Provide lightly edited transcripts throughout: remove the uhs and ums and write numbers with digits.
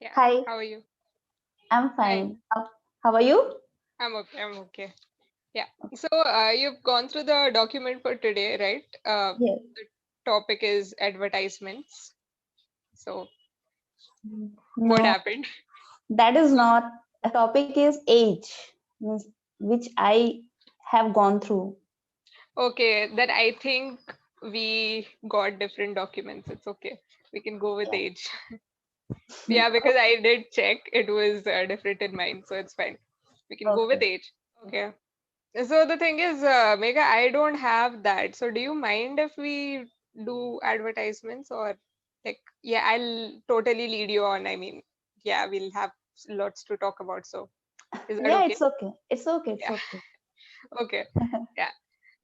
Yeah. Hi, How are you? I'm Hi. fine. How are you? I'm okay. I'm okay. Yeah. So you've gone through the document for today, right? Yes. The topic is advertisements. So what No, happened? that is not. The topic is age, means which I have gone through. Okay, then I think we got different documents. It's okay. We can go with Yeah. age. Yeah, because I did check. It was different in mine, so it's fine. We can go with Okay. age. Okay. So the thing is, Megha, I don't have that. So do you mind if we do advertisements or like, yeah, I'll totally lead you on. I mean, yeah, we'll have lots to talk about. So is that Yeah, okay? it's okay. It's okay. It's Yeah. okay. Okay. Yeah.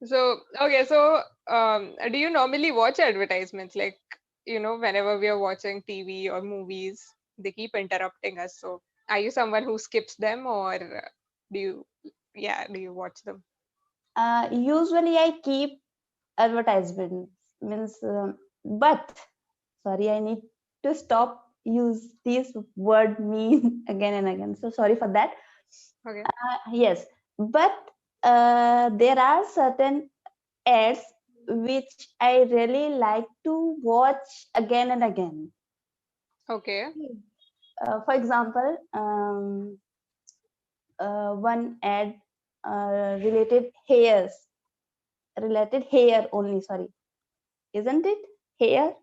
So, okay. So, do you normally watch advertisements? Like, whenever we are watching TV or movies, they keep interrupting us. So, are you someone who skips them or do you, yeah, do you watch them? Usually I keep advertisements, means, but sorry, I need to stop use this word mean again and again. So sorry for that. Okay. Yes, but there are certain ads which I really like to watch again and again. Okay. For example, one ad related hair only. Sorry, isn't it hair?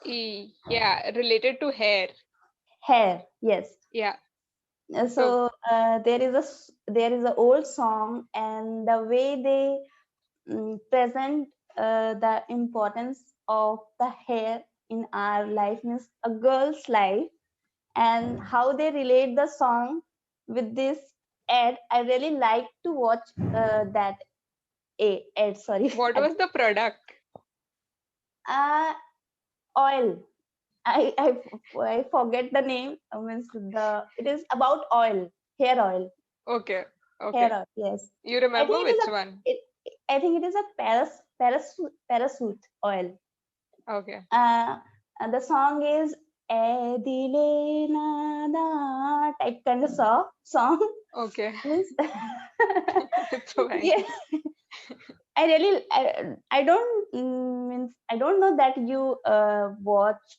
Yeah, related to hair. Hair, yes. Yeah. So, So there is a old song, and the way they present the importance of the hair in our life, means a girl's life, and how they relate the song with this ad. I really like to watch that ad. Sorry, what was the product? uh, oil. I forget the name. Means it is about oil, hair oil, Okay. hair Okay. oil. Yes, You I remember think it is which a. one? It, I think it is a parachute oil. Okay. Uh, and the song is "Eh Dile Nada" type kind of song. Okay. Means It's fine. yeah, I don't means I don't know that you watched,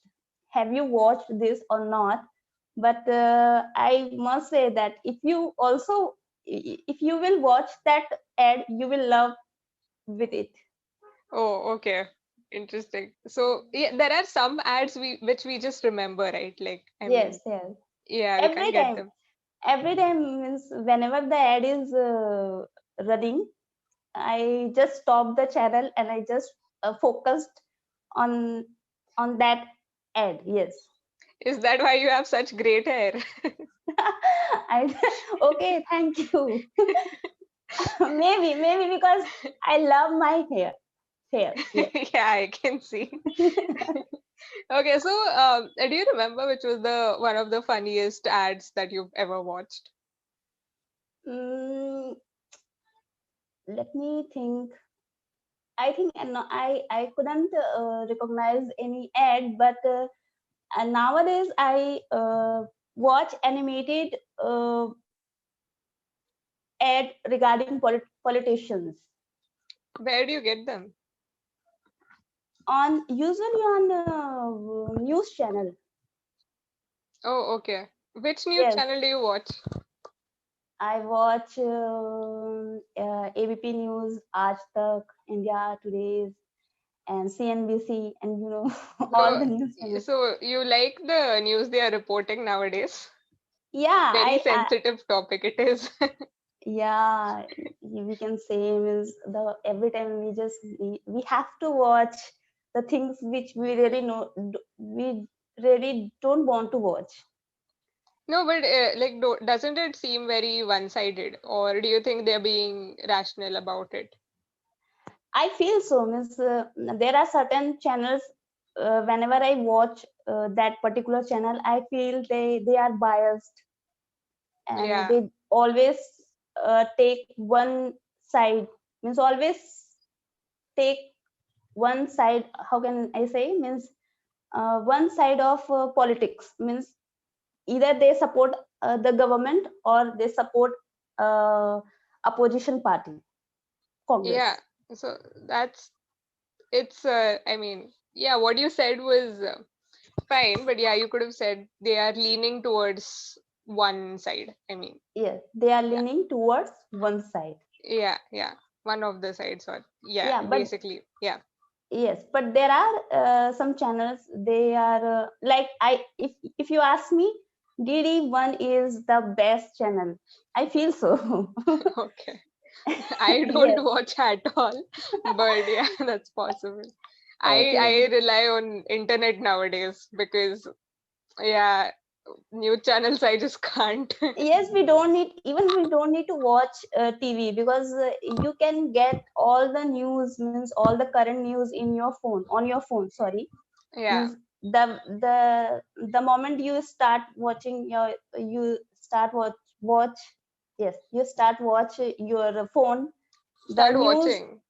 have you watched this or not, but I must say that if you also, if you will watch that ad, you will love with it. Oh, okay. Interesting. So, yeah, there are some ads which we just remember, right? Like, I Yes, mean, yes. yeah, we Every can't get time, them. every time means whenever the ad is running, I just stop the channel and I just focused on that ad. Yes. Is that why you have such great hair? I okay, thank you. Maybe because I love my hair. Yes. Yeah, I can see. Okay, so do you remember which was the one of the funniest ads that you've ever watched? Mm, let me think. I think I couldn't recognize any ad, but nowadays I watch animated ad regarding politicians Where do you get them? on, usually on news channel. Oh, okay. Which news Yes, channel do you watch? I watch ABP News, Aaj Tak, India Today's, and CNBC, and all So, the news channels. so you like the news they are reporting nowadays? Yeah, Very sensitive topic it is. yeah, we can say, means the every time we have to watch the things which we really know, we really don't want to watch. No, but like, doesn't it seem very one-sided, or do you think they're being rational about it? I feel so, means there are certain channels, whenever I watch that particular channel, I feel they are biased, and Yeah. they always take one side, means always take one side. How can I say, means one side of politics, means either they support the government or they support opposition party, Yeah. Congress. So it's I mean, yeah, what you said was fine, but yeah, you could have said they are leaning towards one side. I mean, Yes, they are yeah, leaning towards one side. yeah, one of the sides, or yeah, Yeah, but basically, yeah. yes, but there are some channels. They are like, if you ask me, DD1 is the best channel. I feel so. Okay. I don't Yes. watch at all, but yeah, that's possible. I Okay. rely on internet nowadays because yeah, news channels I just can't. Yes, we don't need to watch TV, because you can get all the news, means all the current news in your phone, on your phone, sorry. Yeah, Means the moment you start watching you start watch yes, you start watch your phone, the start news. watching.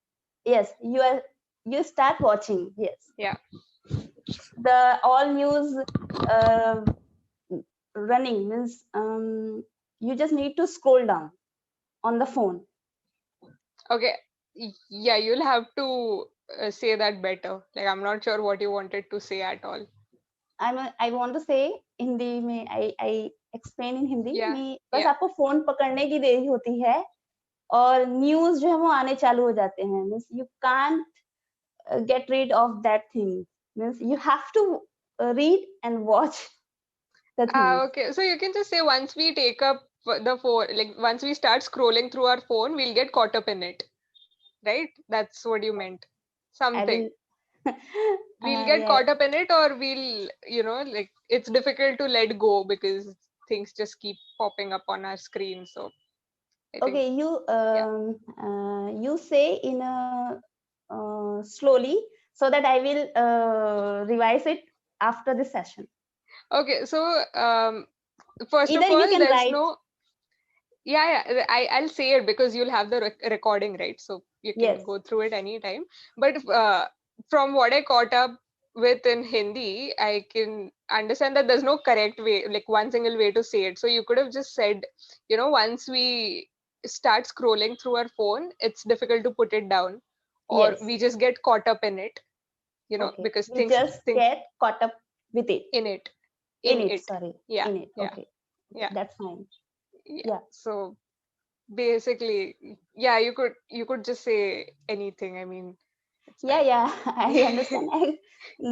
Yes, you start watching. Yes, Yeah. the all news uh, running, means you just need to scroll down on the phone. Okay. Yeah, you'll have to say that better. Like, I'm not sure what you wanted to say at all. I want to say Hindi में, I explain in Hindi Yeah, में, बस yeah. आपको phone पकड़ने की देरी होती है और न्यूज जो है वो आने चालू हो जाते हैं, means you can't get rid of that thing, means you have to read and watch the things. Okay. So you can just say once we take up the phone, like once we start scrolling through our phone, we'll get caught up in it, right? That's what you meant. I Something. will We'll get yeah. caught up in it, or we'll, like it's difficult to let go because things just keep popping up on our screen. So I think, Okay, yeah. you say in a slowly, so that I will revise it after the session. Okay. So, first Either of you all, can there's write. no, yeah. I'll say it because you'll have the recording, right? So you Yes. can go through it anytime. But from what I caught up with in Hindi, I can understand that there's no correct way, like one single way to say it. So you could have just said, once we start scrolling through our phone, it's difficult to put it down, or Yes. we just get caught up in it, Okay. because We things just think get caught up with it. in it, In in it, it. sorry. Yeah, In it. yeah, Okay. yeah, That's fine. yeah. Yeah. So basically, yeah, you could just say anything. I mean, it's Yeah, fine. yeah. I understand.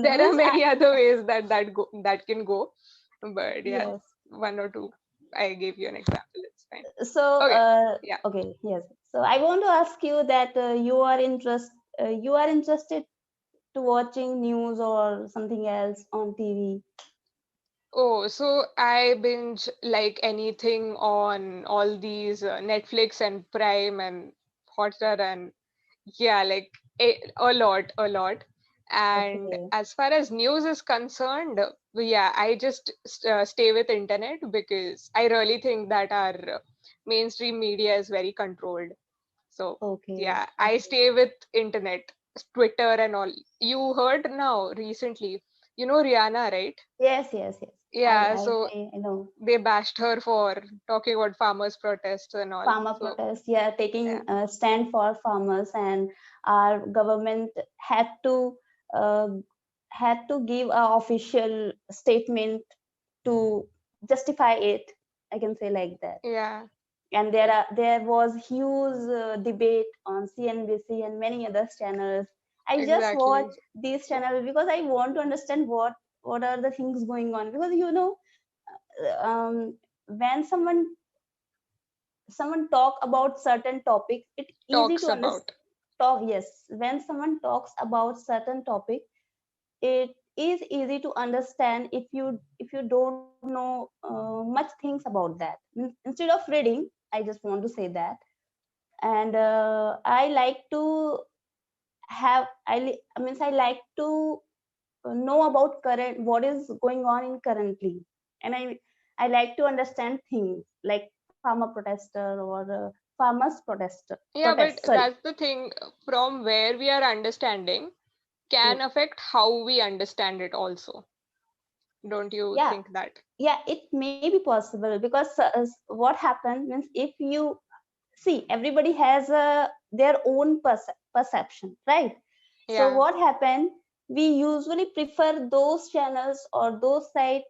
There are Means many other ways that can go, but yeah, yes. one or two. I gave you an example. It's fine. So Okay. Yeah. okay, yes. So I want to ask you that you are interested to watching news or something else on TV. Oh, so I binge like anything on all these Netflix and Prime and Hotstar, and yeah, like a lot. And Okay. as far as news is concerned, yeah, I just stay with internet because I really think that our mainstream media is very controlled. So Okay. yeah, I Okay. stay with internet, Twitter and all. You heard now recently, Rihanna, right? Yes, yes, yes. Yeah, so I know. they bashed her for talking about farmers' protests and all. Farmer So protest, yeah, yeah, taking a stand for farmers, and our government uh, had to give a official statement to justify it. I can say like that. yeah, And there was huge debate on CNBC and many other channels. I just watch exactly. these channels because I want to understand what are the things going on, because when someone talk about certain topics, it's easy Talks to understand. about. Talk, yes, when someone talks about certain topic, it is easy to understand if you don't know much things about that. Instead of reading, I just want to say that. And I like to have I like to know about current what is going on in currently. And I like to understand things like farmer protester or farmers Yeah, protest, but sorry. that's the thing. From where we are understanding Yes. can affect how we understand it also. Don't you Yeah, think that? yeah, it may be possible, because what happened means, if you see, everybody has their own perception, right? So Yeah, what happened, we usually prefer those channels or those sites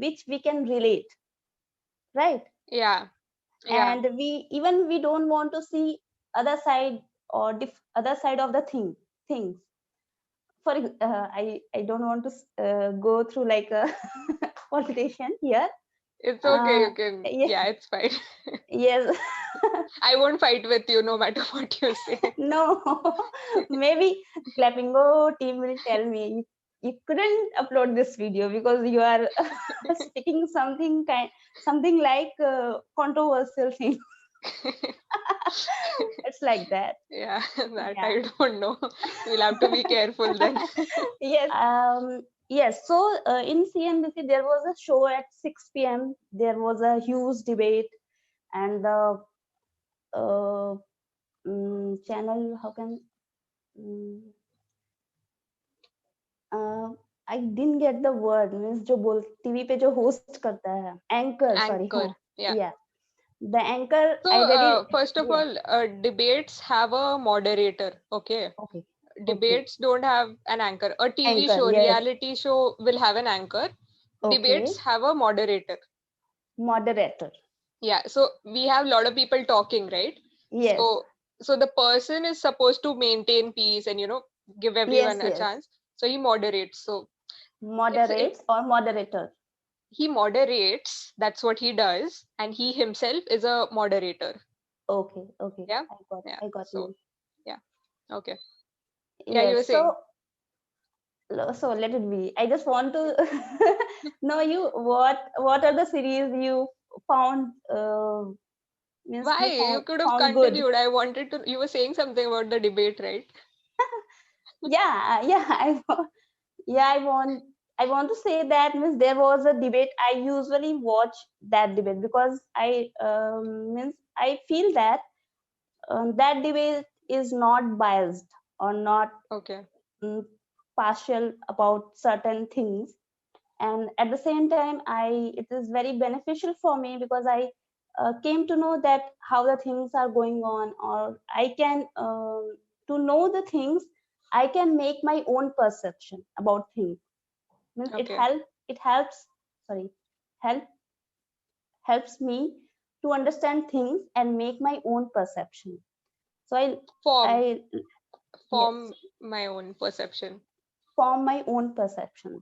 which we can relate, right? yeah, yeah, And we don't want to see other side, or other side of the things. I don't want to go through like a politician here. it's okay, uh, you can, yeah, yeah, it's fine. yes. I won't fight with you no matter what you say. No. Maybe Clappingo team will tell me, you couldn't upload this video because you are speaking something like controversial thing. It's like that. Yeah, that Yeah. I don't know. We'll have to be careful then. Yes. Yes. So in CNBC there was a show at 6 p.m. There was a huge debate, and the uh, channel, how can, mm, I didn't get the word, means जो बोल TV पे जो host करता है, anchor, sorry, हाँ, Anchor, yeah. या the anchor, So, I ready, first of या, all, debates have a moderator, okay? Okay, okay, Debates don't have an anchor. A TV anchor, show, yes, reality show will have an anchor. Okay, Debates have a moderator. Moderator, Yeah, so we have a lot of people talking, right? Yes, So the person is supposed to maintain peace and give yes, everyone a yes, chance. So he moderates. So it's moderates और moderator, he moderates, that's what he does, and he himself is a moderator. Okay, okay, Yeah, I got, yeah. I got So you. yeah, okay. Yeah, you were Yes, saying. so let it be. I just want to know you, what are the series you found, means Why? you You could have found good? continued. I wanted to. You were saying something about the debate, right? Yeah, yeah, yeah, I want to say that, means there was a debate. I usually watch that debate because I feel that that debate is not biased, or not Okay. um, partial about certain things. And at the same time, it is very beneficial for me, because I came to know that how the things are going on, or I can, to know the things, I can make my own perception about things. Means Okay. it helps, sorry, help helps me to understand things and make my own perception. So Form I yes, form my own perception. form my own perception.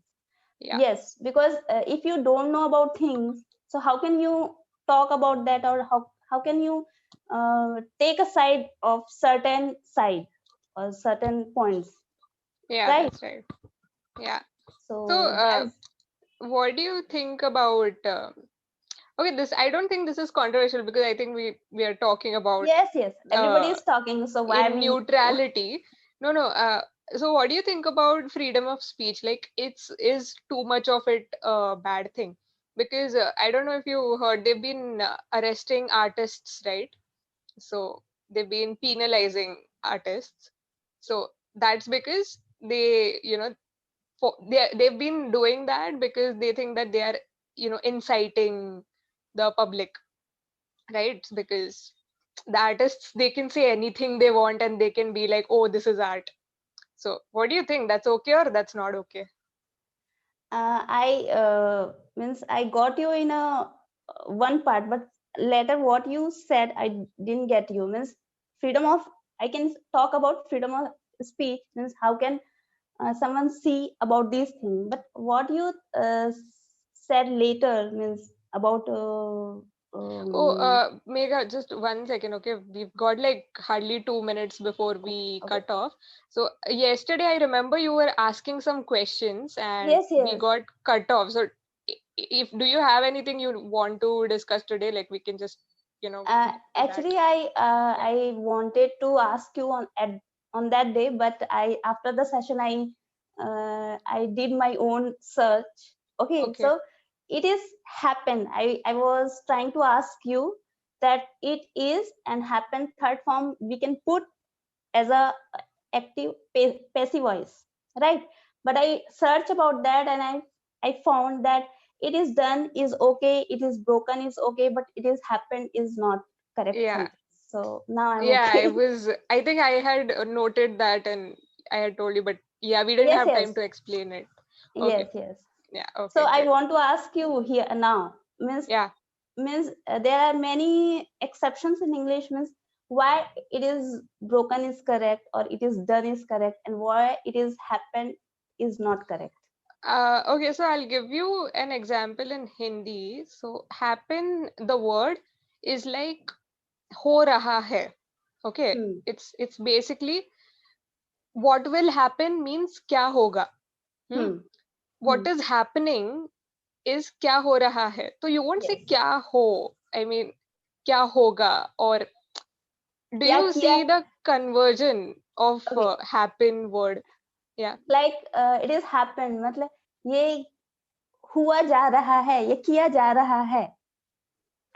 Yeah. Yes, because if you don't know about things, so how can you talk about that, or how can you take a side of certain side or certain points, Yeah, right? that's right. Yeah. So, So that's, what do you think about? Okay, this I don't think this is controversial because I think we are talking about yes, yes, everybody uh, is talking, so why in we, neutrality. No, no. So what do you think about freedom of speech? Like, is too much of it a bad thing? Because I don't know if you heard, they've been arresting artists, right? So they've been penalizing artists. So that's because they've been doing that because they think that they are inciting the public, right? Because the artists, they can say anything they want and they can be like, oh, this is art. So what do you think, that's okay or that's not okay? I means I got you in a one part, but later what you said I didn't get you. Means freedom of, I can talk about freedom of speech, means how can someone see about these things, but what you said later, means about Oh, um, Megha, just 1 second, okay? We've got like hardly 2 minutes before we okay, cut off. So yesterday, I remember you were asking some questions and yes, we yes. got cut off. So if do you have anything you want to discuss today? Like we can just, do that. Actually, Yeah. I wanted to ask you on that day, but I, after the session, I did my own search. Okay, Okay. so it is happened. I was trying to ask you that it is and happen third form we can put as a active passive voice, right? But I searched about that, and I found that it is done is okay, it is broken is okay, but it is happened is not correct Yeah. sentence. So now I'm Yeah, okay. I think I had noted that and I had told you, but yeah, we didn't Yes, have time yes, to explain it. yes, Okay. yes. Yeah, So okay, I great. want to ask you here now, Yeah. means there are many exceptions in English, means why it is broken is correct or it is done is correct, and why it is happened is not correct. Okay, so I'll give you an example in Hindi. So happen, the word is like ho raha hai. Okay. Hmm. It's basically what will happen means kya hoga. Hmm. Hmm. Hmm. What is happening is kya ho raha hai. So you won't say Yes. kya ho. I mean kya hoga, or do क्या you किया? see the conversion of Okay. happen word? Yeah. Like it is happened. मतलब ये हुआ जा रहा है, ये किया जा रहा है.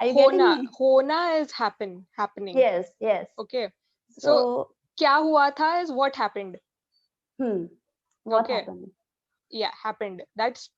Are you getting Hona. me? Hona is happening. Yes. Yes. Okay. So So, kya hua tha is what happened. what Okay. happened? Yeah, happened. That's